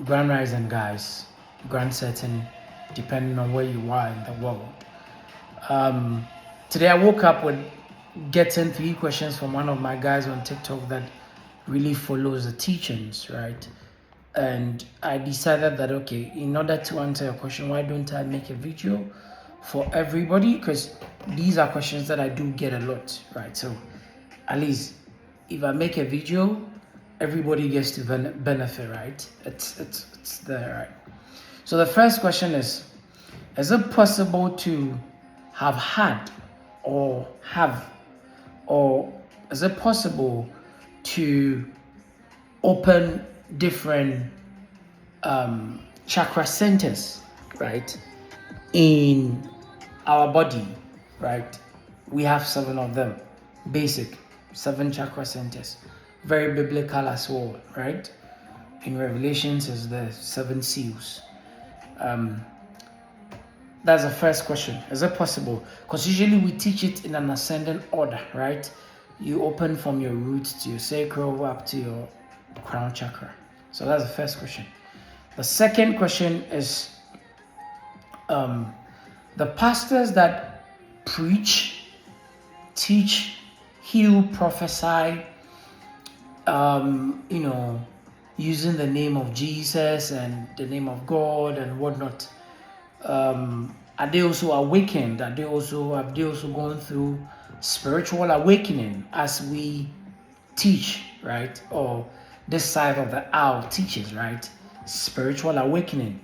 Grand rising, guys. Grand setting, depending on where you are in the world. Um, Today I woke up with getting 3 questions from one of my guys on TikTok that really follows the teachings, right? And I decided that, okay, in order to answer your question, why don't I make a video for everybody? Because these are questions that I do get a lot, right? So at least if I make a video, everybody gets to benefit, right? It's there, right? So the first question is it possible to have had or have, or is it possible to open different chakra centers, right, in our body, right? We have 7 of them, basic 7 chakra centers, very biblical as well, right? In Revelations is the 7 seals. That's the first question. Is it possible? Because usually we teach it in an ascending order, right? You open from your root to your sacral up to your crown chakra. So that's the first question. The second question is the pastors that preach, teach, heal, prophesy, using the name of Jesus and the name of God and whatnot. Are they also awakened? Have they also gone through spiritual awakening as we teach, right? Or this side of the aisle teaches, right? Spiritual awakening.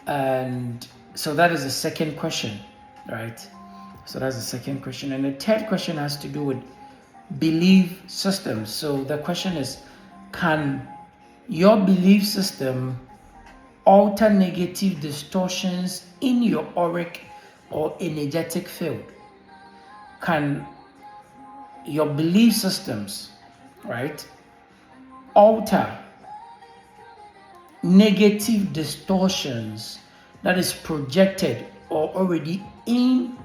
And so that is the second question, right? So that's the second question. And the third question has to do with belief systems. So the question is, can your belief system alter negative distortions in your auric or energetic field? Can your belief systems, right, alter negative distortions that is projected or already in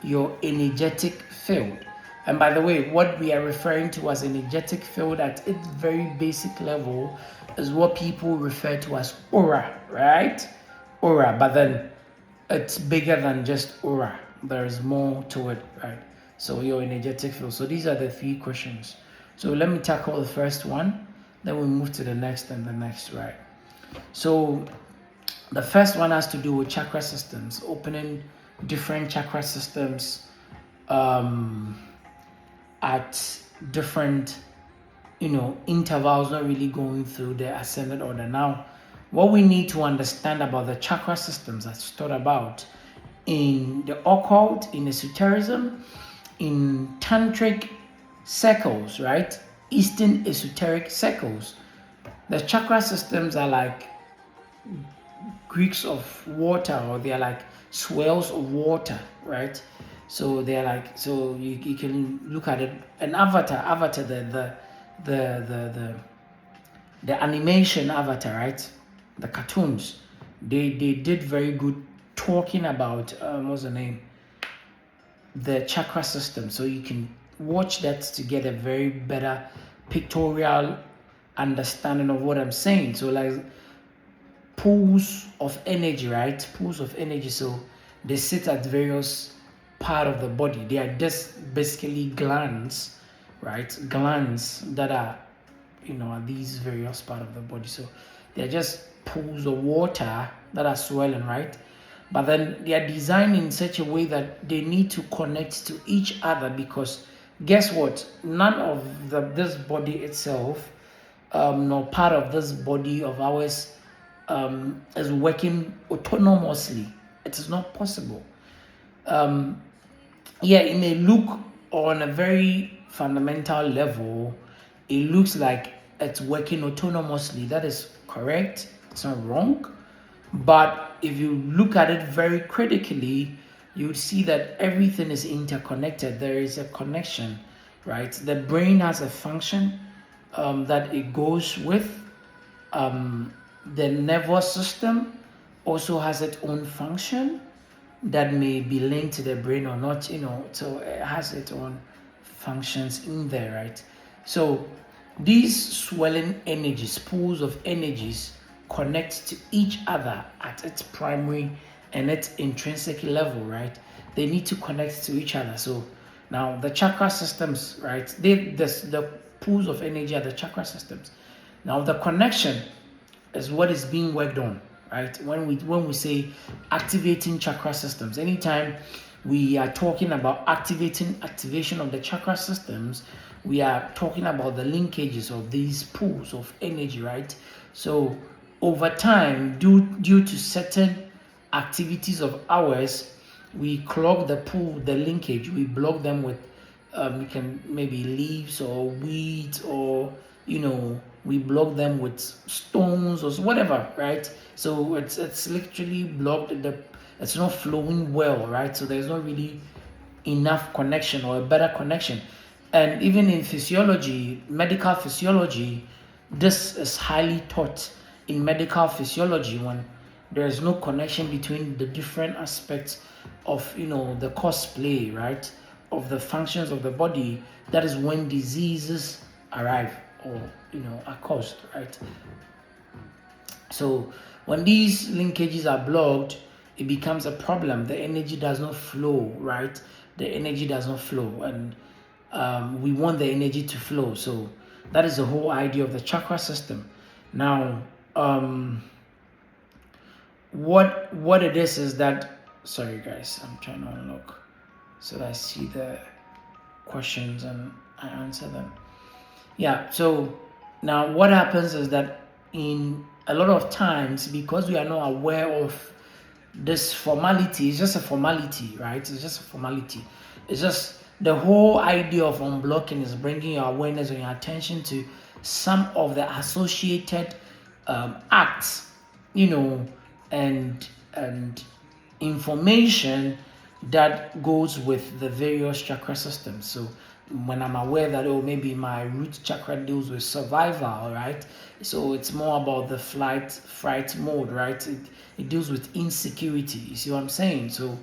your energetic field? And by the way, what we are referring to as energetic field at its very basic level is what people refer to as aura, right? Aura, but then it's bigger than just aura. There is more to it, right? So your energetic field. So these are the 3 questions. So let me tackle the first one, then we move to the next and the next, right? So the first one has to do with chakra systems, opening different chakra systems at different intervals, not really going through the ascended order. Now, what we need to understand about the chakra systems that's taught about in the occult, in esotericism, in tantric circles, right? Eastern esoteric circles. The chakra systems are like creeks of water, or they are like swells of water, right? So they are like, so you can look at it. An avatar, the animation avatar, right? The cartoons, they did very good talking about what's the name? The chakra system. So you can watch that to get a very better pictorial understanding of what I'm saying. So like pools of energy, right? Pools of energy. So they sit at various part of the body. They are just basically glands, right? Glands that are, at these various part of the body. So they're just pools of water that are swelling, right? But then they are designed in such a way that they need to connect to each other, because guess what? None of this body itself, nor part of this body of ours, is working autonomously. It is not possible. It may look on a very fundamental level, it looks like it's working autonomously. That is correct. It's not wrong. But if you look at it very critically, you would see that everything is interconnected. There is a connection, right? The brain has a function that it goes with. The nervous system also has its own function that may be linked to the brain or not, so it has its own functions in there, right? So these swelling energies, pools of energies, connect to each other at its primary and its intrinsic level, right? They need to connect to each other. So now the chakra systems, right? The pools of energy are the chakra systems. Now the connection is what is being worked on, right? When we say activating chakra systems, anytime we are talking about activation of the chakra systems, we are talking about the linkages of these pools of energy, right? So over time, due to certain activities of ours, we clog the pool, the linkage, we block them with we can maybe leaves or weeds, or we block them with stones or whatever, right? So it's literally blocked. It's not flowing well, right? So there's not really enough connection or a better connection. And even in physiology, medical physiology, this is highly taught in medical physiology. When there is no connection between the different aspects of the cosplay, right, of the functions of the body, that is when diseases arrive or are caused, right? So when these linkages are blocked, it becomes a problem. The energy does not flow, right? The energy does not flow, and we want the energy to flow. So that is the whole idea of the chakra system. Now, what it is that, sorry guys, I'm trying to unlock so that I see the questions and I answer them. Yeah, so now what happens is that in a lot of times, because we are not aware of this formality, it's just a formality, right? It's just a formality. It's just the whole idea of unblocking is bringing your awareness and your attention to some of the associated acts, and information that goes with the various chakra systems. So when I'm aware that maybe my root chakra deals with survival, right? So it's more about the fright mode, right? It deals with insecurity. You see what I'm saying? So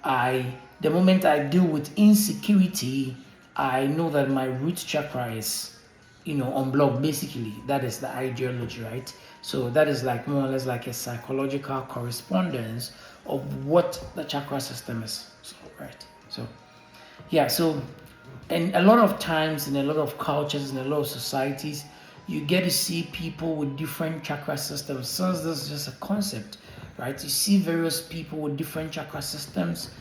the moment I deal with insecurity, I know that my root chakra is unblocked. Basically, that is the ideology, right? So that is like more or less like a psychological correspondence of what the chakra system is. So, right? So yeah, so and a lot of times in a lot of cultures, in a lot of societies, you get to see people with different chakra systems. Since this is just a concept, right? You see various people with different chakra systems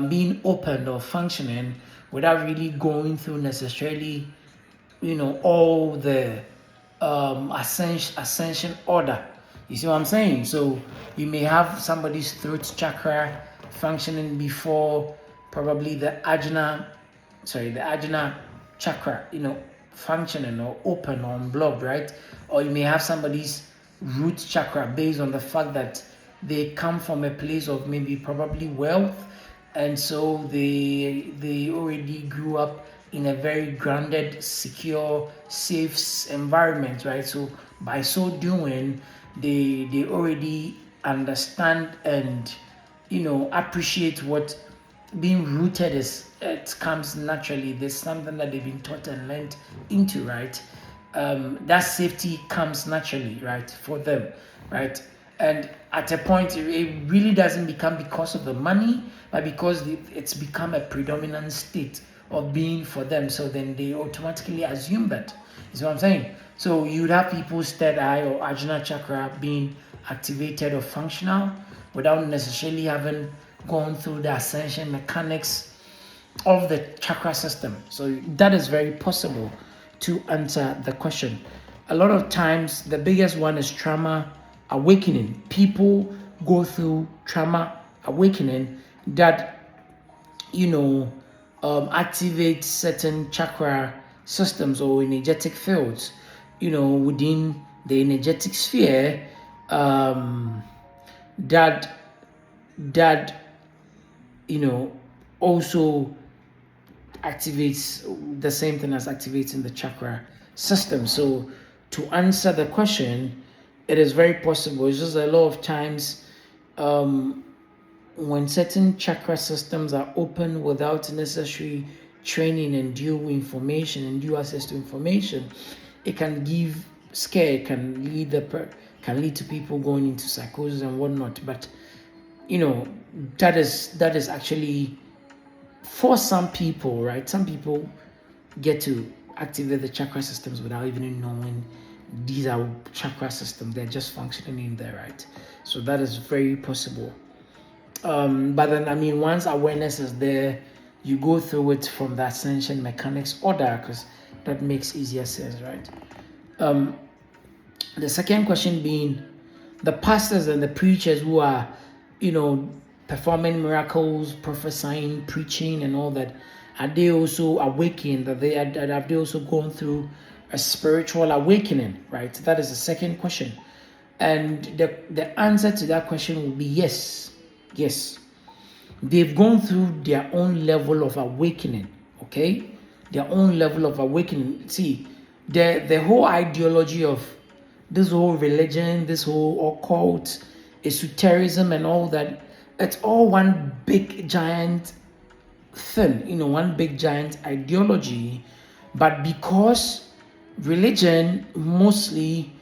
being opened or functioning without really going through necessarily all the ascension order. You see what I'm saying? So you may have somebody's throat chakra functioning before probably the ajna chakra, functioning or open or unblocked, right? Or you may have somebody's root chakra based on the fact that they come from a place of maybe probably wealth, and so they already grew up in a very grounded, secure, safe environment, right? So by so doing, they already understand and appreciate what being rooted is. It comes naturally. There's something that they've been taught and learned into, right? That safety comes naturally, right, for them, right? And at a point, it really doesn't become because of the money, but because it's become a predominant state of being for them. So then they automatically assume that. Is what I'm saying. So you'd have people's third eye or ajna chakra being activated or functional without necessarily having gone through the ascension mechanics of the chakra system. So that is very possible to answer the question. A lot of times, the biggest one is trauma awakening. People go through trauma awakening that activate certain chakra systems or energetic fields within the energetic sphere, that also activates the same thing as activating the chakra system. So to answer the question, it is very possible. It's just a lot of times when certain chakra systems are open without necessary training and due information and due access to information, it can give scare, it can lead can lead to people going into psychosis and whatnot. But you know, that is actually for some people, right? Some people get to activate the chakra systems without even knowing these are chakra systems. They're just functioning in there, right? So that is very possible. But then, I mean, once awareness is there, you go through it from the ascension mechanics order, because that makes easier sense, right? The second question being, the pastors and the preachers who are, performing miracles, prophesying, preaching, and all that, are they also awakened? Have they also gone through a spiritual awakening, right? That is the second question. And the answer to that question will be yes. Yes. They've gone through their own level of awakening, okay? Their own level of awakening. See, the whole ideology of this whole religion, this whole occult, esotericism, and all that, it's all one big giant thing, one big giant ideology. But because religion mostly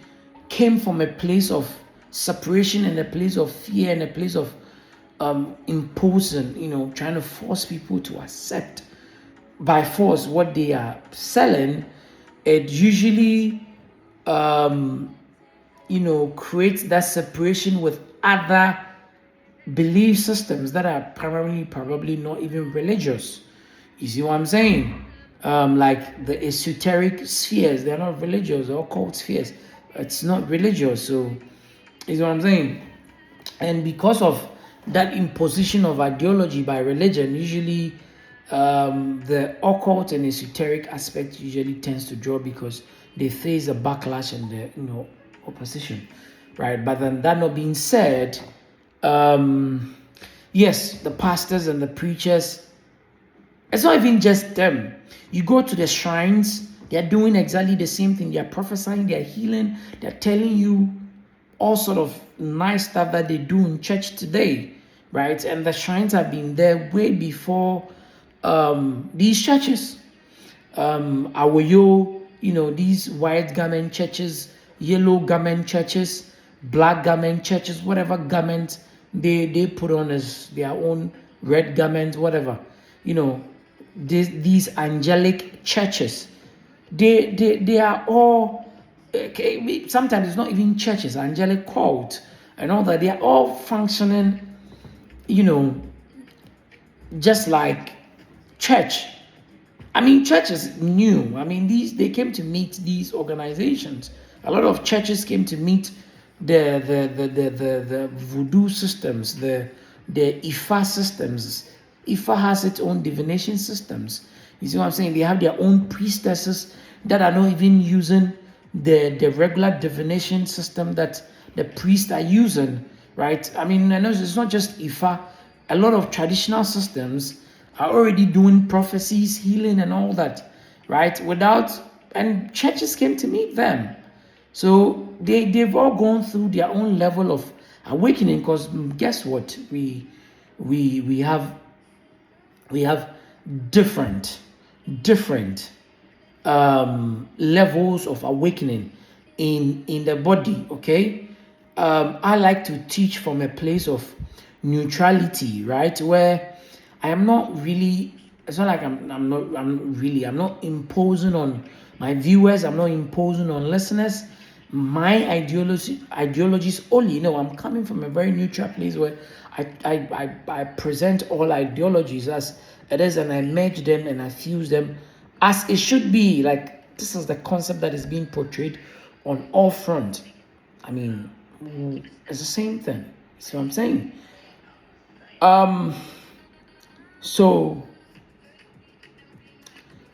came from a place of separation and a place of fear and a place of imposing, trying to force people to accept by force what they are selling, it usually creates that separation with other belief systems that are primarily probably not even religious. You see what I'm saying? Like the esoteric spheres, they're not religious, or occult spheres. It's not religious. So, you see what I'm saying? And because of that imposition of ideology by religion, usually the occult and esoteric aspect usually tends to draw, because they face a backlash and the opposition, right? But then that not being said, yes, the pastors and the preachers, it's not even just them. You go to the shrines, they're doing exactly the same thing. They're prophesying, they're healing, they're telling you all sort of nice stuff that they do in church today, right? And the shrines have been there way before these churches. Awoyo, these white garment churches, yellow garment churches, black garment churches, whatever garment they put on as their own red garment, whatever, these angelic churches, they are all, okay, sometimes it's not even churches, angelic cult and all that. They are all functioning, just like church. I mean, church is new. I mean, they came to meet these organizations. A lot of churches came to meet the voodoo systems, the Ifa systems. Ifa has its own divination systems. You see what I'm saying? They have their own priestesses that are not even using the regular divination system that the priests are using, right? I mean, I know it's not just Ifa. A lot of traditional systems are already doing prophecies, healing, and all that, right? And churches came to meet them. So they've all gone through their own level of awakening, because guess what? We have different levels of awakening in the body, okay? I like to teach from a place of neutrality, right? Where I am not really, it's not like I'm not imposing on my viewers, I'm not imposing on listeners. My ideologies only, I'm coming from a very neutral place where I present all ideologies as it is, and I merge them and I fuse them as it should be. Like, this is the concept that is being portrayed on all fronts. I mean, it's the same thing. See what I'm saying? So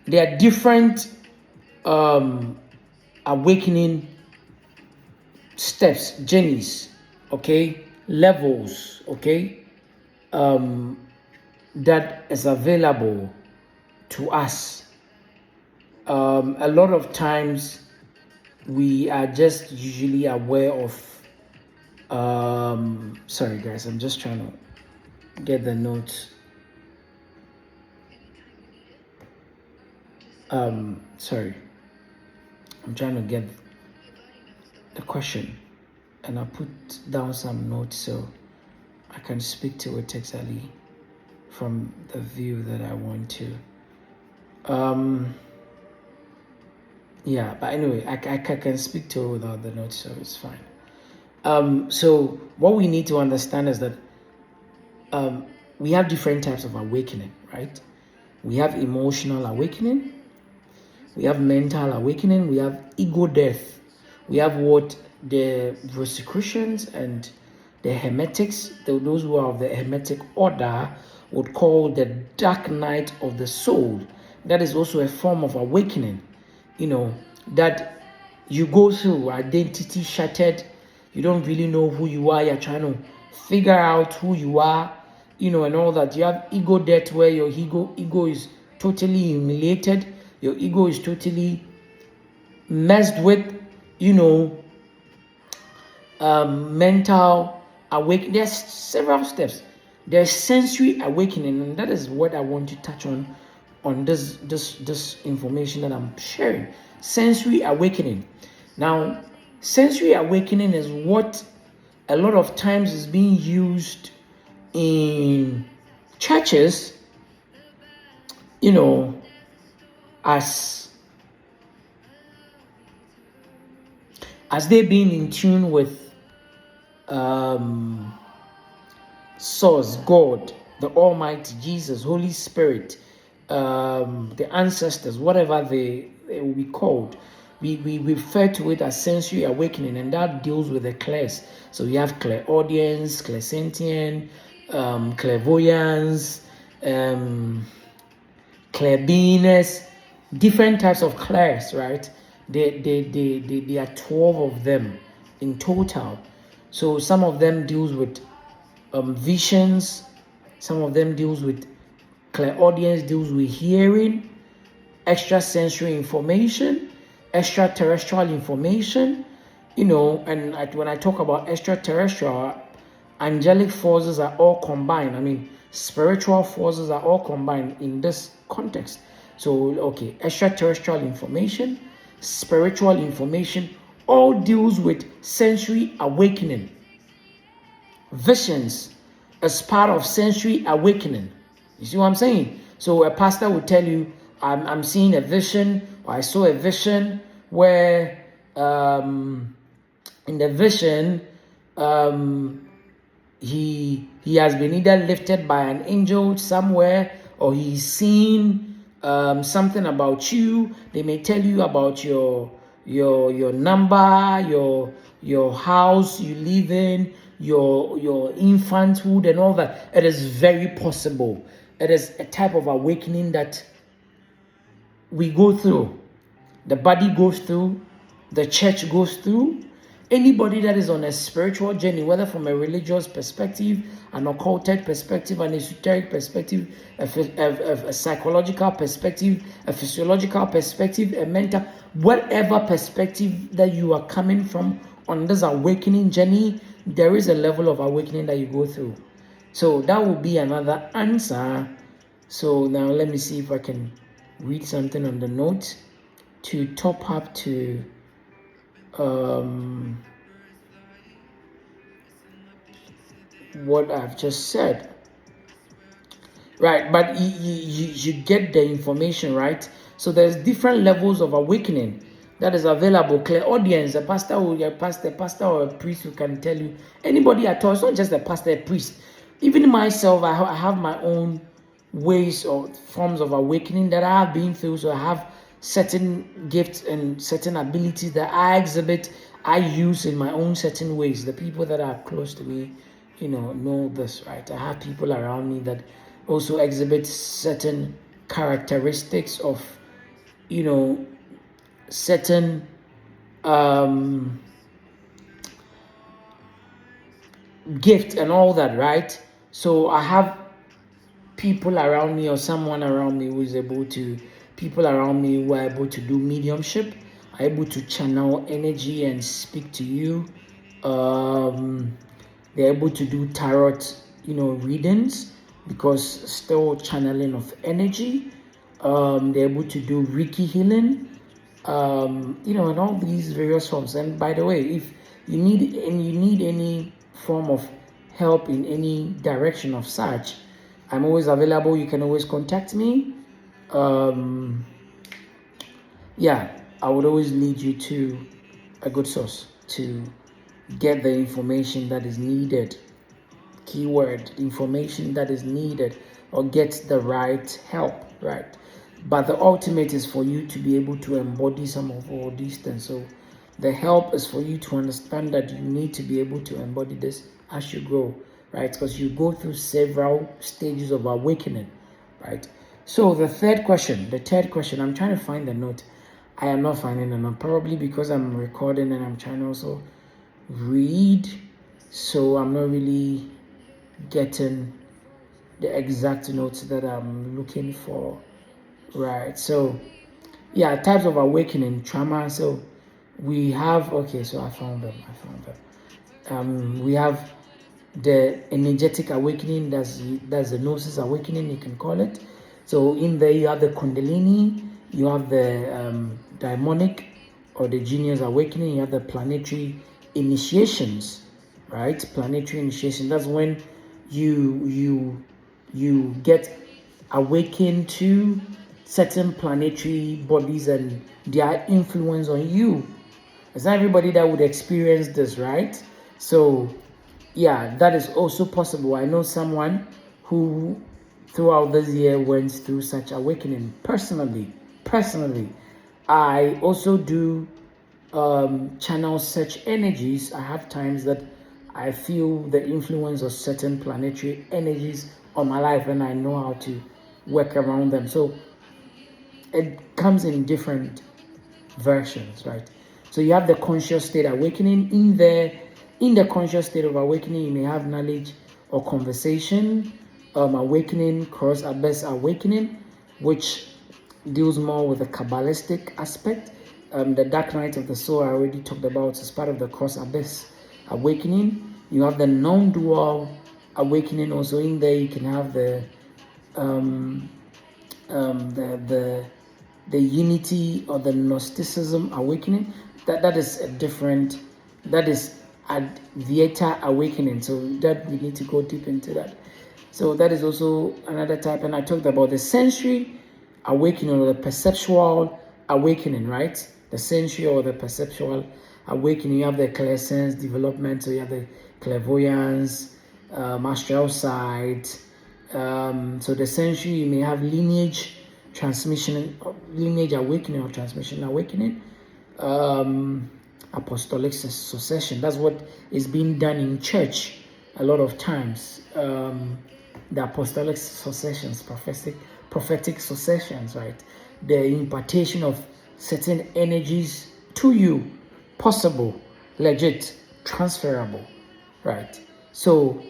there are different awakening steps, journeys, okay, levels, okay, that is available to us. A lot of times we are just usually aware of sorry guys, I'm just trying to get the notes. Sorry, I'm trying to get the question. and I put down some notes so I can speak to it exactly from the view that I want to. Yeah, but anyway, I can speak to it without the notes, so it's fine. So what we need to understand is that we have different types of awakening, right? We have emotional awakening, we have mental awakening, we have ego death, we have what the Rosicrucians and the Hermetics, those who are of the Hermetic order, would call the dark night of the soul. That is also a form of awakening, that you go through, identity shattered. You don't really know who you are. You're trying to figure out who you are, and all that. You have ego death where your ego is totally humiliated. Your ego is totally messed with, mental awakening. There's several steps. There's sensory awakening, and that is what I want to touch on this information that I'm sharing. Sensory awakening. Now, sensory awakening is what a lot of times is being used in churches, as they being in tune with source, God, the Almighty, Jesus, Holy Spirit, the ancestors, whatever they will be called. We refer to it as sensory awakening, and that deals with the clairs. So you have clairaudience, clairsentient, clairvoyance, clairbeingness, different types of clairs, right? There are 12 of them in total. So some of them deals with visions, some of them deals with clairaudience, deals with hearing, extrasensory information, extraterrestrial information, and when I talk about extraterrestrial, angelic forces are all combined. I mean, spiritual forces are all combined in this context. So, okay, extraterrestrial information, spiritual information, all deals with sensory awakening. Visions as part of sensory awakening. You see what I'm saying? So a pastor will tell you, I'm seeing a vision, or I saw a vision where in the vision he has been either lifted by an angel somewhere, or he's seen something about you. They may tell you about your number, your house you live in, your infanthood and all that. It is very possible. It is a type of awakening that we go through. The body goes through, the church goes through. Anybody that is on a spiritual journey, whether from a religious perspective, an occulted perspective, an esoteric perspective, a psychological perspective, a physiological perspective, a mental, whatever perspective that you are coming from on this awakening journey, there is a level of awakening that you go through. So that would be another answer. So now let me see if I can read something on the note to top up to what I've just said. Right, but you get the information, right? So there's different levels of awakening that is available. Clairaudience, a pastor or a priest who can tell you, anybody at all. It's not just a pastor, a priest. Even myself, I have my own ways or forms of awakening that I have been through. So I have certain gifts and certain abilities that I exhibit, I use in my own certain ways. The people that are close to me, know this, right? I have people around me that also exhibit certain characteristics of, certain gift and all that, right? So I have people around me or someone around me people around me who are able to do mediumship, are able to channel energy and speak to you. They're able to do tarot, readings, because still channeling of energy. They're able to do Reiki healing, and all these various forms. And by the way, you need any form of help in any direction of such, I'm always available. You can always contact me. Yeah, I would always lead you to a good source to get the information that is needed. Keyword, information that is needed, or get the right help, right? But the ultimate is for you to be able to embody some of all these things. So the help is for you to understand that you need to be able to embody this as you grow, right? Because you go through several stages of awakening, right? So the third question, I'm trying to find the note. I am not finding the note, probably because I'm recording and I'm trying to also read. So I'm not really getting the exact notes that I'm looking for, right? So yeah, types of awakening, trauma. So we have, okay, so I found them. We have the energetic awakening, that's the gnosis awakening, you can call it. So in there you have the kundalini, you have the daimonic or the genius awakening, you have the planetary initiations, right? Planetary initiation, that's when you get awakened to certain planetary bodies and their influence on you. It's not everybody that would experience this, right? So yeah, that is also possible. I know someone who throughout this year went through such awakening personally. I also do channel such energies. I have times that I feel the influence of certain planetary energies on my life, and I know how to work around them. So it comes in different versions, right? So you have the conscious state awakening. In the conscious state of awakening, you may have knowledge or conversation, awakening, cross abyss awakening, which deals more with the Kabbalistic aspect. The dark night of the soul I already talked about as part of the cross abyss awakening. You have the non-dual awakening also. In there you can have the the unity or the Gnosticism awakening. That is a different, that is Advaita awakening. So that we need to go deep into that. So that is also another type. And I talked about the sensory awakening or the perceptual awakening, right? The sensory or the perceptual awakening. You have the clairsense development. So you have the clairvoyance, astral sight. So the sensory, you may have lineage transmission, lineage awakening or transmission awakening. Apostolic succession, that's what is being done in church a lot of times. The apostolic successions, prophetic successions, right? The impartation of certain energies to you, possible, legit, transferable, right? So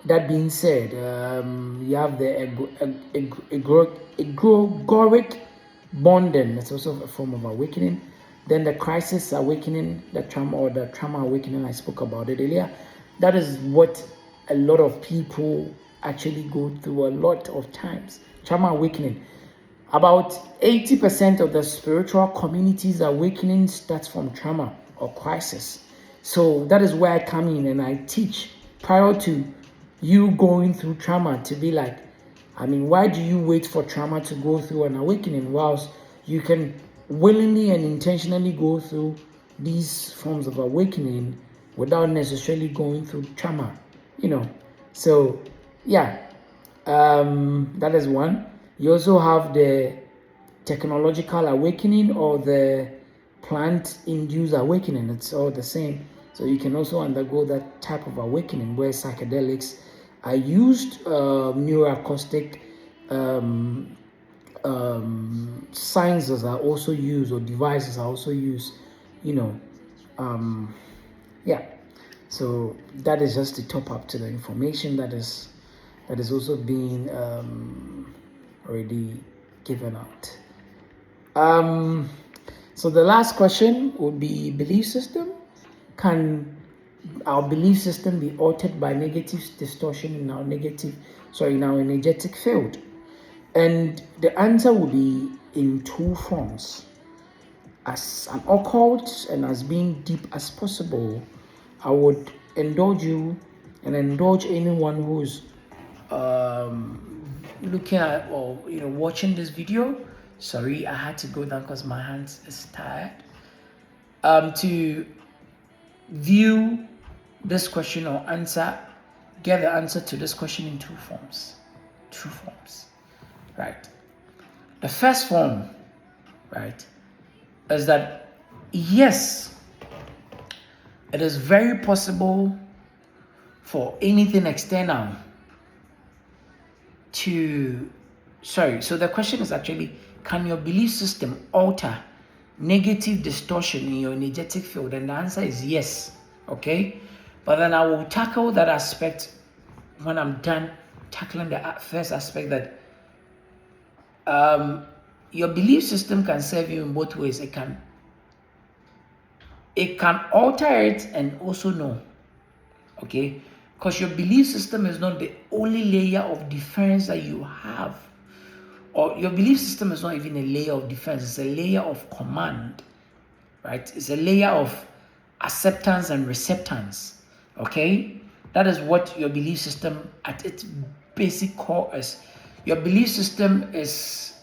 that being said, you have the egregoric bonding. That's also a form of awakening. Then the crisis awakening, the trauma awakening, I spoke about it earlier. That is what a lot of people actually go through a lot of times. Trauma awakening. About 80% of the spiritual community's awakening starts from trauma or crisis. So that is where I come in and I teach prior to you going through trauma to be like, I mean, why do you wait for trauma to go through an awakening whilst you can willingly and intentionally go through these forms of awakening without necessarily going through trauma, So yeah, that is one. You also have the technological awakening or the plant-induced awakening. It's all the same. So you can also undergo that type of awakening where psychedelics are used, neuroacoustic sciences are also used, or devices are also used, yeah. So that is just to top up to the information that is also being already given out. So the last question would be belief system. Can our belief system be altered by negative distortion in our energetic field? And the answer will be in two forms: as an occult and as being deep as possible, I would indulge you and indulge anyone who's looking at or watching this video. Sorry, I had to go down because my hands is tired. To view this question or get the answer to this question in two forms. Right? The first form, right, is that yes, it is very possible for anything external to, so the question is actually, can your belief system alter negative distortion in your energetic field? And the answer is yes, okay? But then I will tackle that aspect when I'm done tackling the first aspect, that your belief system can serve you in both ways. It can alter it and also no, okay? Because your belief system is not the only layer of defense that you have. Or your belief system is not even a layer of defense, it's a layer of command, right? It's a layer of acceptance and receptance, okay? That is what your belief system at its basic core is. Your belief system is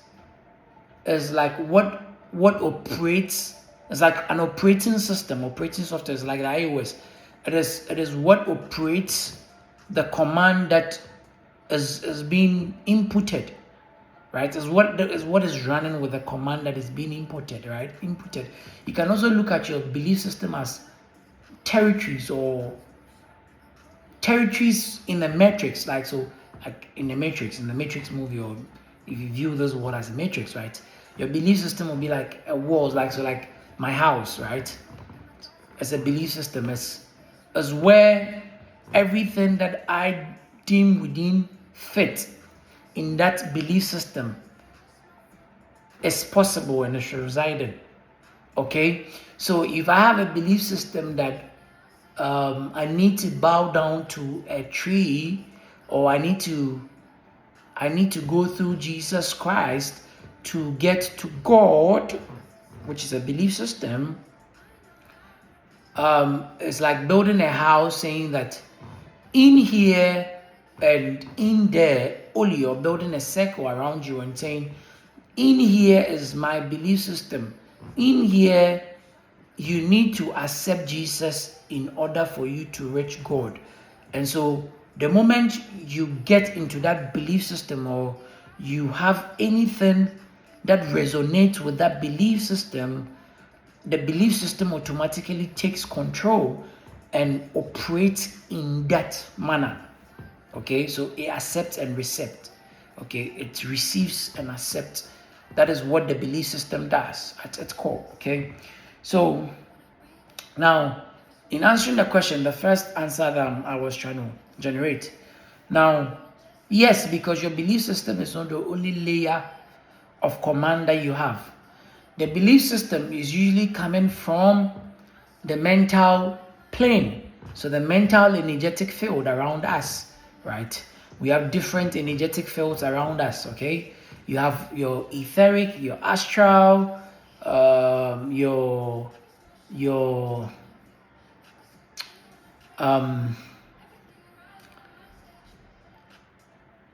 like what operates, it's like an operating system. Operating software is like the iOS. It is what operates the command that is being inputted, right? Is what is running with the command that is being inputted, right? Inputted. You can also look at your belief system as territories in the matrix, like in the matrix movie, or if you view this world as a matrix, right? Your belief system will be like a walls, like my house, right? As a belief system is where everything that I deem within fit in that belief system is possible and it should reside in. Okay, so if I have a belief system that I need to bow down to a tree, or I need to go through Jesus Christ to get to God, which is a belief system, it's like building a house, saying that in here and in there, only you're building a circle around you and saying, in here is my belief system. In here, you need to accept Jesus in order for you to reach God. And so the moment you get into that belief system, or you have anything that resonates with that belief system, the belief system automatically takes control and operates in that manner. Okay, so it accepts and receives. Okay, it receives and accepts. That is what the belief system does at its core. Okay, so now in answering the question, the first answer that I was trying to generate. Now, yes, because your belief system is not the only layer of command that you have. The belief system is usually coming from the mental plane. So the mental energetic field around us, right? We have different energetic fields around us, okay? You have your etheric, your astral, your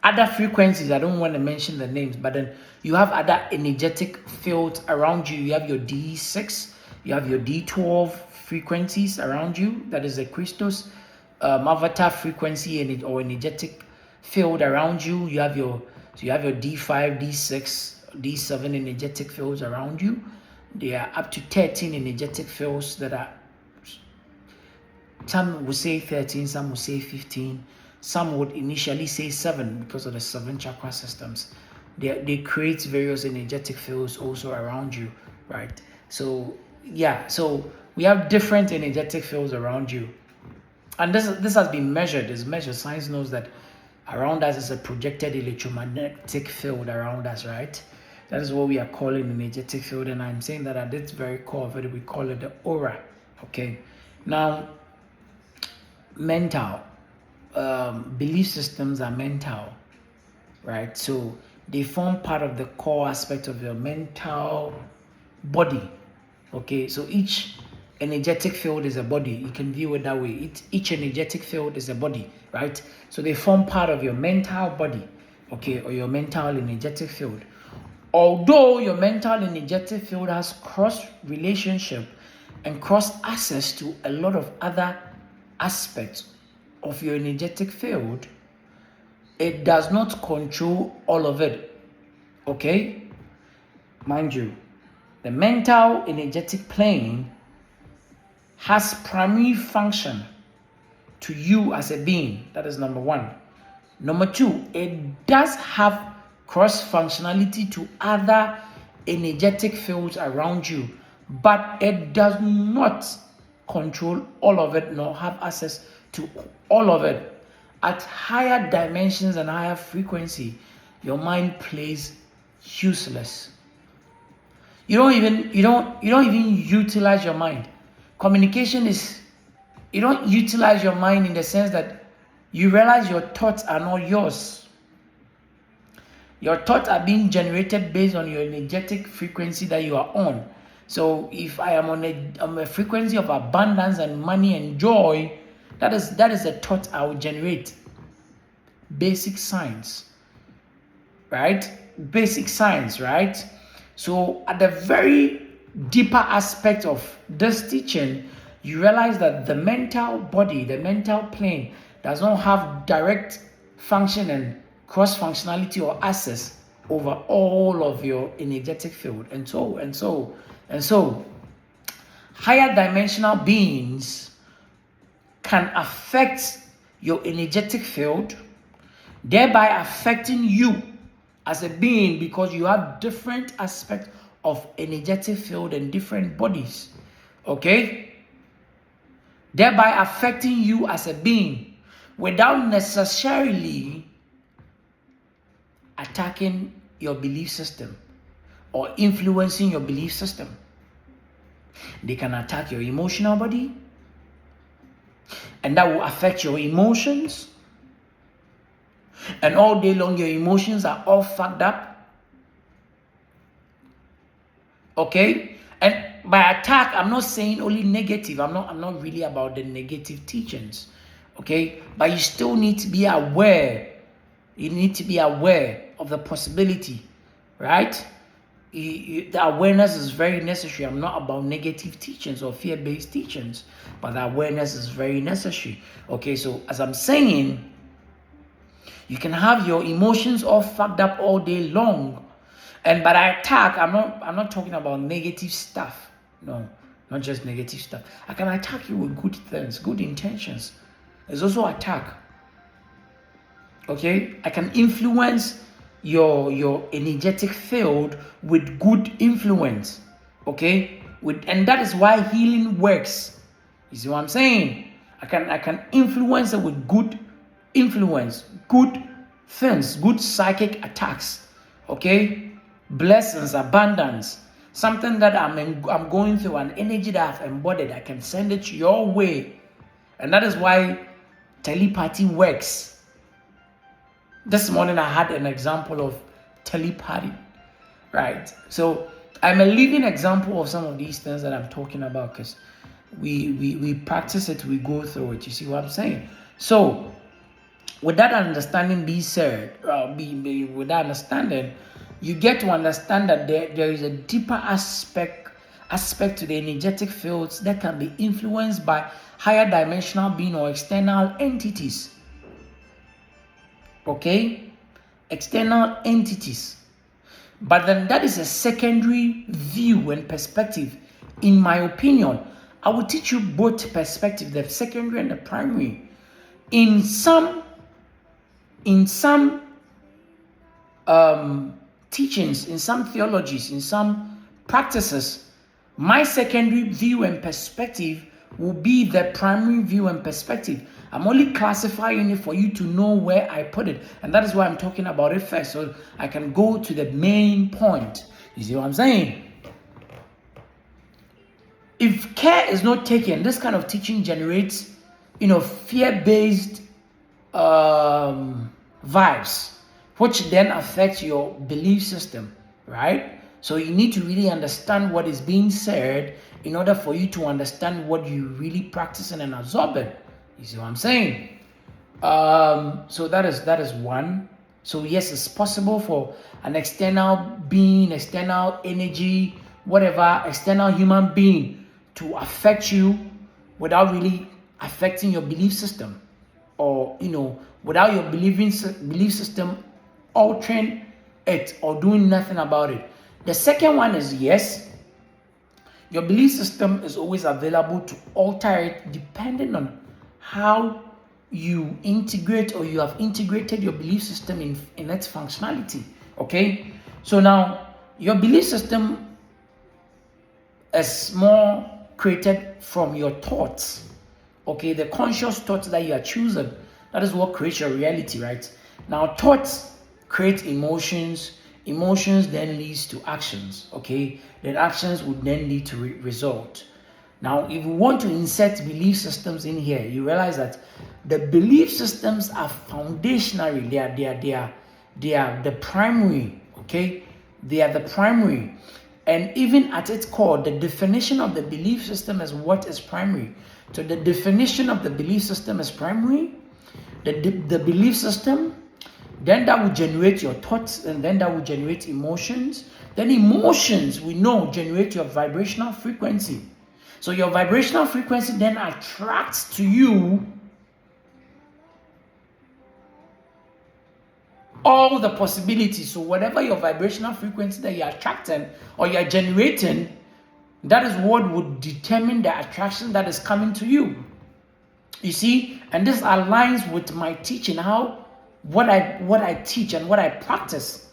other frequencies. I don't want to mention the names, but then you have other energetic fields around you. You have your D6, you have your D12 frequencies around you. That is a Christos avatar frequency or energetic field around you. You have your D5, D6, D7 energetic fields around you. There are up to 13 energetic fields that are, some will say 13, some will say 15. Some would initially say 7 because of the 7 chakra systems. They create various energetic fields also around you, right? So yeah, so we have different energetic fields around you, and this has been measured. It's measured. Science knows that around us is a projected electromagnetic field around us, right? That is what we are calling energetic field, and I'm saying that at its very core of it, we call it the aura. Okay, now mental. Belief systems are mental, right? So they form part of the core aspect of your mental body. Okay, so each energetic field is a body. You can view it that way. Each energetic field is a body, right? So they form part of your mental body, okay, or your mental energetic field. Although your mental energetic field has cross relationship and cross access to a lot of other aspects of your energetic field, it does not control all of it, okay? Mind you, the mental energetic plane has primary function to you as a being. That is number one. Number two, it does have cross functionality to other energetic fields around you, but it does not control all of it nor have access to all of it. At higher dimensions and higher frequency, your mind plays useless. You don't even utilize your mind. Communication is, you don't utilize your mind in the sense that you realize your thoughts are not yours. Your thoughts are being generated based on your energetic frequency that you are on. So if I am on a frequency of abundance and money and joy, that is a thought I will generate. Basic science, right? Basic science, right? So at the very deeper aspect of this teaching, you realize that the mental body, the mental plane, does not have direct function and cross functionality or access over all of your energetic field, and so higher dimensional beings can affect your energetic field, thereby affecting you as a being, because you have different aspects of energetic field and different bodies, okay? Thereby affecting you as a being without necessarily attacking your belief system or influencing your belief system. They can attack your emotional body, and that will affect your emotions. And all day long, your emotions are all fucked up. Okay? And by attack, I'm not saying only negative. I'm not really about the negative teachings. Okay? But you still need to be aware. You need to be aware of the possibility, right? The awareness is very necessary. I'm not about negative teachings or fear-based teachings, but the awareness is very necessary. Okay, so as I'm saying, you can have your emotions all fucked up all day long, and by attack, I'm not talking about negative stuff. No, not just negative stuff. I can attack you with good things, good intentions. There's also attack. Okay, I can influence your energetic field with good influence. Okay, and that is why healing works. You see what I'm saying? I can influence it with good influence, good things, good psychic attacks. Okay, blessings, abundance, something that I'm going through, an energy that I've embodied. I can send it your way, and that is why telepathy works. This morning I had an example of telepathy, right? So I'm a living example of some of these things that I'm talking about, because we practice it, we go through it. You see what I'm saying? So with that understanding being said, with that understanding, you get to understand that there is a deeper aspect to the energetic fields that can be influenced by higher dimensional being or external entities. Okay, external entities. But then that is a secondary view and perspective. In my opinion, I will teach you both perspectives, the secondary and the primary. In some teachings, in some theologies, in some practices, my secondary view and perspective will be the primary view and perspective. I'm only classifying it for you to know where I put it, and that is why I'm talking about it first, so I can go to the main point. You see what I'm saying? If care is not taken, this kind of teaching generates, fear-based vibes, which then affect your belief system, right? So you need to really understand what is being said in order for you to understand what you really practicing and absorbing. You see what I'm saying? So that is one. So yes, it's possible for an external being, external energy, whatever, external human being to affect you without really affecting your belief system, or without your belief system altering it or doing nothing about it. The second one is yes, your belief system is always available to alter it depending on how you integrate, or you have integrated your belief system in its functionality. Okay, so now your belief system is more created from your thoughts. Okay, the conscious thoughts that you are choosing, that is what creates your reality, right? Now thoughts create emotions, emotions then leads to actions. Okay, then actions would then lead to result. Now, if we want to insert belief systems in here, you realize that the belief systems are foundationally, they are the primary, okay? They are the primary. And even at its core, the definition of the belief system is what is primary. So the definition of the belief system is primary. The belief system, then that will generate your thoughts, and then that will generate emotions. Then emotions, we know, generate your vibrational frequency. So your vibrational frequency then attracts to you all the possibilities. So whatever your vibrational frequency that you're attracting or you're generating, that is what would determine the attraction that is coming to you. You see, and this aligns with my teaching, what I teach and what I practice.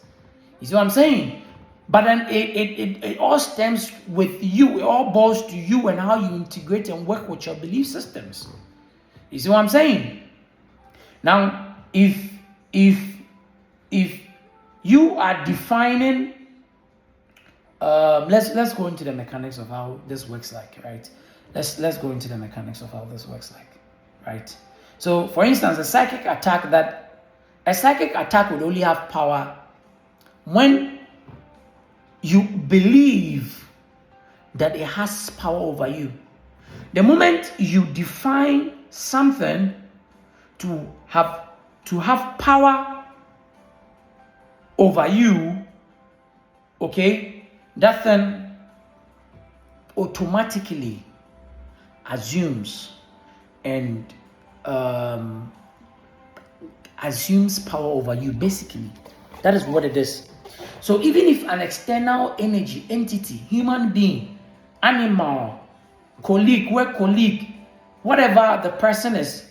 You see what I'm saying? But then it all stems with you. It all boils to you and how you integrate and work with your belief systems. You see what I'm saying? Now, if you are defining, let's go into the mechanics of how this works like, right? Let's go into the mechanics of how this works like, right? So, for instance, a psychic attack would only have power when you believe that it has power over you. The moment you define something to have power over you, okay, that thing automatically assumes power over you. Basically, that is what it is. So even if an external energy, entity, human being, animal, colleague, work colleague, whatever the person is,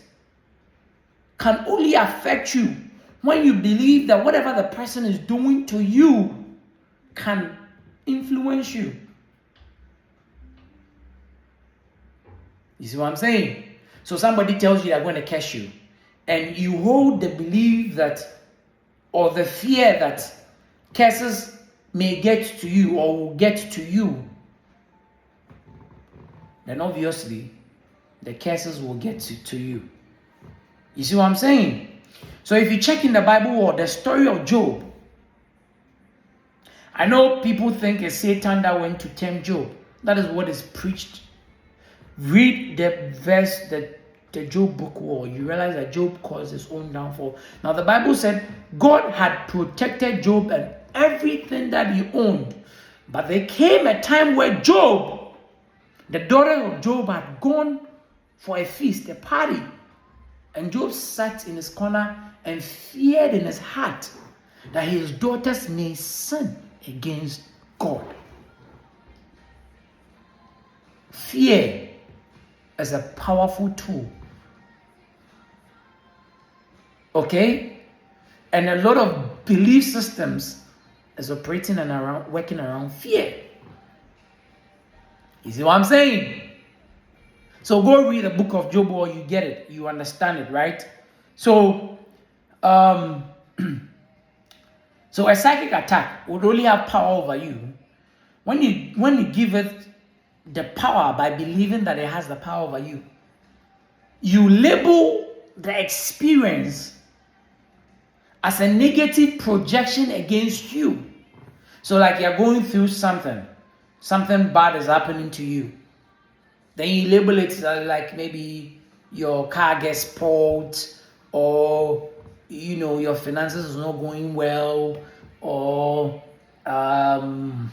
can only affect you when you believe that whatever the person is doing to you can influence you. You see what I'm saying? So somebody tells you they're going to catch you, and you hold the belief that, or the fear that curses may get to you or will get to you, then obviously the curses will get to you. You see what I'm saying? So if you check in the Bible or the story of Job, I know people think it's Satan that went to tempt Job. That is what is preached. Read the verse, the Job book war. You realize that Job caused his own downfall. Now the Bible said God had protected Job and everything that he owned. But there came a time where Job, the daughter of Job, had gone for a feast, a party. And Job sat in his corner and feared in his heart that his daughters may sin against God. Fear is a powerful tool. Okay? And a lot of belief systems is operating and working around fear. You see what I'm saying? So go read the book of Job, or you get it. You understand it, right? So, so a psychic attack would only have power over you when you give it the power by believing that it has the power over you. You label the experience as a negative projection against you. So like you're going through something bad is happening to you. Then you label it like maybe your car gets spoiled, or your finances is not going well, or things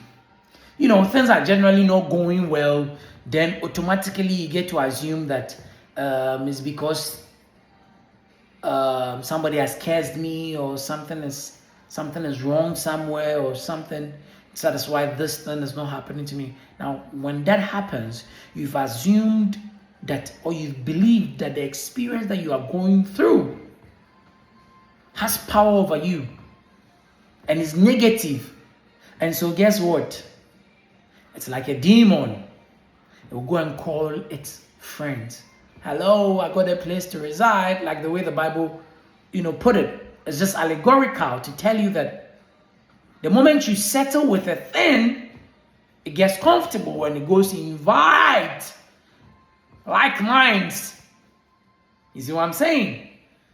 are generally not going well. Then automatically you get to assume that it's because somebody has cursed me, or something is wrong somewhere, or something. So that's why this thing is not happening to me. Now, when that happens, you've assumed that, or you've believed that the experience that you are going through has power over you and is negative. And so guess what? It's like a demon. It will go and call its friends. Hello, I got a place to reside, like the way the Bible, put it. It's just allegorical to tell you that the moment you settle with a thing, it gets comfortable when it goes to invite like minds. You see what I'm saying?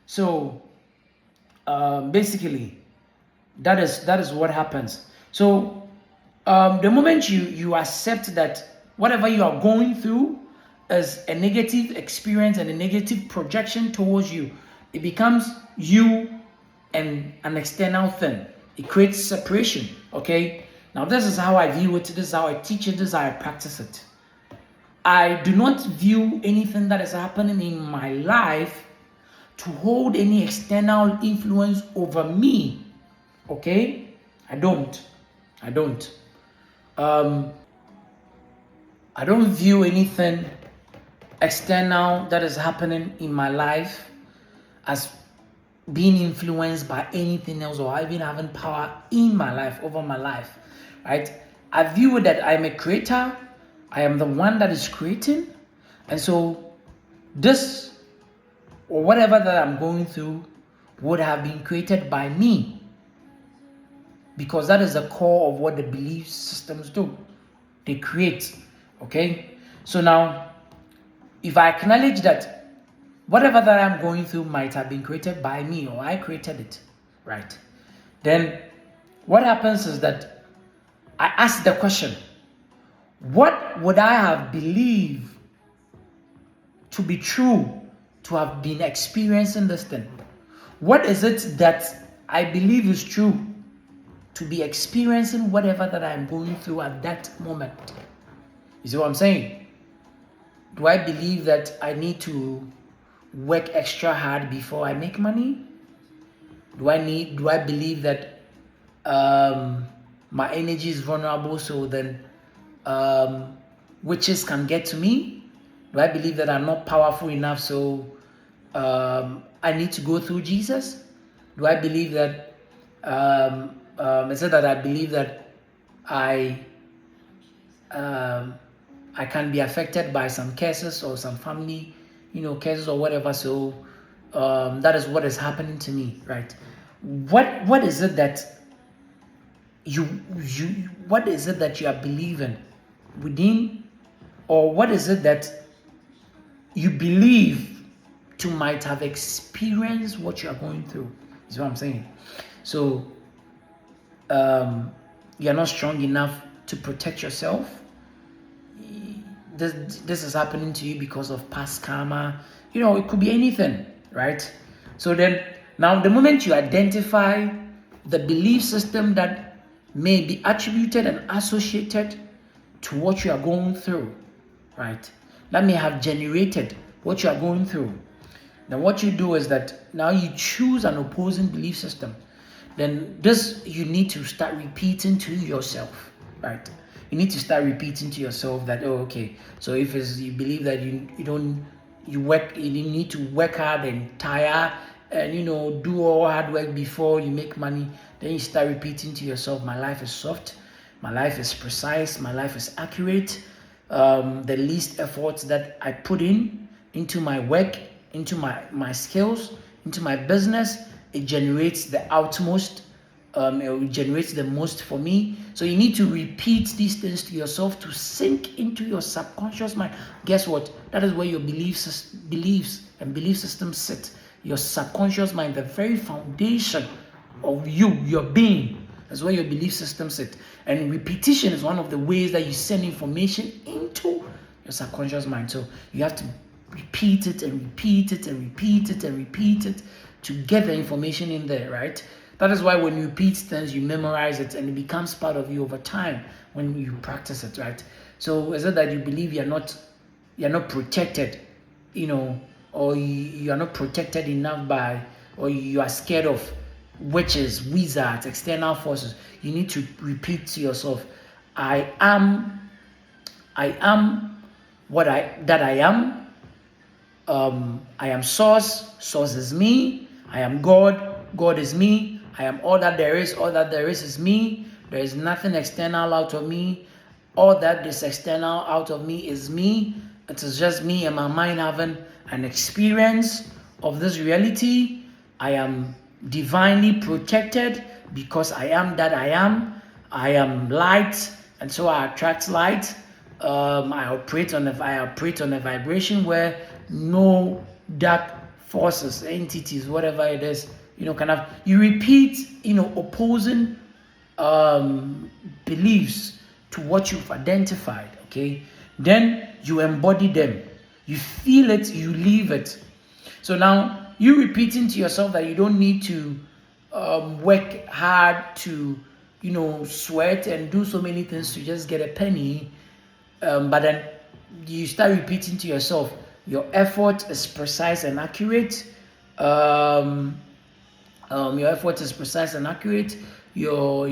So basically, that is what happens. So the moment you accept that whatever you are going through is a negative experience and a negative projection towards you, it becomes you and an external thing. It creates separation. Okay, now this is how I view it, this is how I teach it, this is how I practice it. I do not view anything that is happening in my life to hold any external influence over me. Okay, I don't view anything external that is happening in my life as being influenced by anything else, or even having power in my life, over my life, right? I view that I'm a creator. I am the one that is creating. And so this, or whatever that I'm going through, would have been created by me, because that is the core of what the belief systems do. They create. Okay? So now, if I acknowledge that whatever that I'm going through might have been created by me, or I created it, right? Then what happens is that I ask the question, what would I have believed to be true to have been experiencing this thing? What is it that I believe is true to be experiencing whatever that I'm going through at that moment? You see what I'm saying? Do I believe that I need to work extra hard before I make money? Do I believe that my energy is vulnerable, so then witches can get to me? Do I believe that I'm not powerful enough, so I need to go through Jesus? Do I believe that is it that I believe that I can be affected by some curses or some family, curses or whatever? So that is what is happening to me, right? What is it that what is it that you are believing within, or what is it that you believe to might have experienced what you are going through? Is what I'm saying. So you're not strong enough to protect yourself. This is happening to you because of past karma. It could be anything, right? So then, now the moment you identify the belief system that may be attributed and associated to what you are going through, right, that may have generated what you are going through, then what you do is that now you choose an opposing belief system. Then this you need to start repeating to yourself, right? You need to start repeating to yourself that, okay, so if you believe that you need to work hard and tire and do all hard work before you make money, then you start repeating to yourself, my life is soft, my life is precise, my life is accurate. The least efforts that I put into my work, into my skills, into my business, it generates the utmost. It generates the most for me. So you need to repeat these things to yourself to sink into your subconscious mind. Guess what? That is where your beliefs and belief systems sit. Your subconscious mind, the very foundation of your being, is where your belief systems sit. And repetition is one of the ways that you send information into your subconscious mind. So you have to repeat it and repeat it and repeat it and repeat it to get the information in there, right? That is why when you repeat things, you memorize it and it becomes part of you over time when you practice it, right? So is it that you believe you're not protected, or you are not protected enough by, or you are scared of witches, wizards, external forces? You need to repeat to yourself, I am what I am. I am source is me. I am God is me. I am all that there is me. There is nothing external out of me. All that is external out of me is me. It is just me and my mind having an experience of this reality. I am divinely protected because I am that I am. I am light, and so I attract light. I operate on a vibration where no dark forces, entities, whatever it is, you repeat, opposing beliefs to what you've identified, okay? Then you embody them. You feel it, you live it. So now you repeating to yourself that you don't need to work hard to, sweat and do so many things to just get a penny. But then you start repeating to yourself, your effort is precise and accurate. Your effort is precise and accurate. Your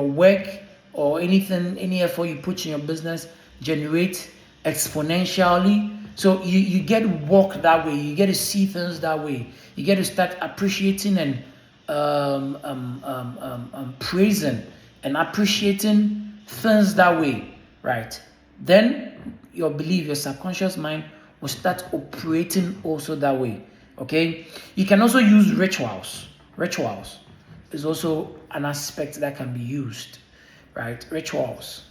work or anything, any effort you put in your business generates exponentially. So you get to walk that way. You get to see things that way. You get to start appreciating and praising and appreciating things that way, right? Then your subconscious mind will start operating also that way, okay? You can also use rituals. Rituals is also an aspect that can be used, right? Rituals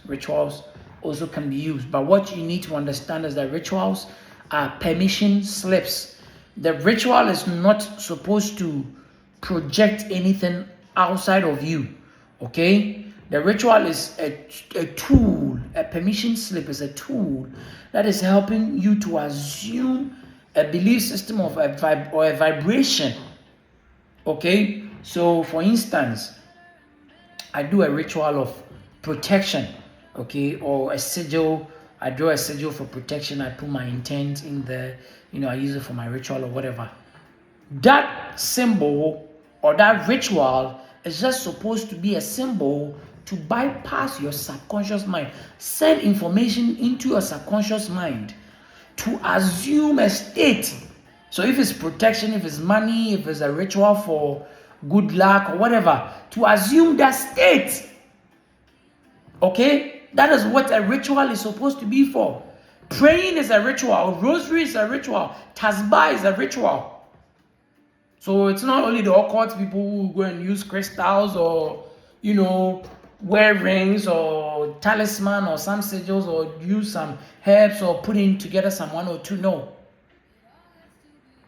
also can be used. But what you need to understand is that rituals are permission slips. The ritual is not supposed to project anything outside of you, okay? The ritual is a tool. A permission slip is a tool that is helping you to assume a belief system of a vibration, okay? So for instance, I do a ritual of protection, okay, or a sigil. I draw a sigil for protection. I put my intent in there, I use it for my ritual or whatever. That symbol or that ritual is just supposed to be a symbol to bypass your subconscious mind, send information into your subconscious mind to assume a state. So if it's protection, if it's money, if it's a ritual for good luck or whatever, to assume that state. Okay? That is what a ritual is supposed to be for. Praying is a ritual. Rosary is a ritual. Tasbih is a ritual. So it's not only the occult people who go and use crystals or, wear rings or talisman or some sigils or use some herbs or putting together some 1 or 2. No.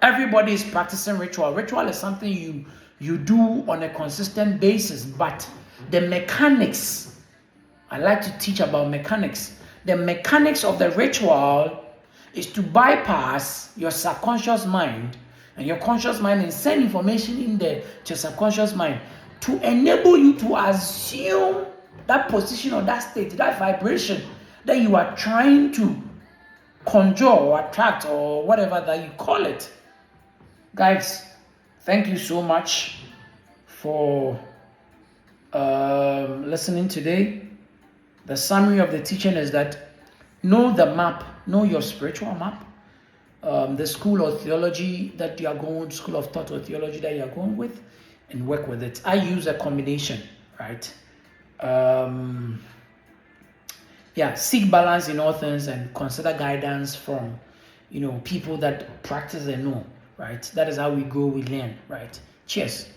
Everybody is practicing ritual. Ritual is something you do on a consistent basis, but the mechanics, I like to teach about mechanics. The mechanics of the ritual is to bypass your subconscious mind and your conscious mind and send information in there to your subconscious mind to enable you to assume that position or that state, that vibration that you are trying to conjure or attract or whatever that you call it. Guys, thank you so much for listening today. The summary of the teaching is that know the map, know your spiritual map, the school or theology that you are going, school of thought or theology that you are going with, and work with it. I use a combination, right? Seek balance in all things and consider guidance from, people that practice and know, right? That is how we grow, we learn, right? Cheers.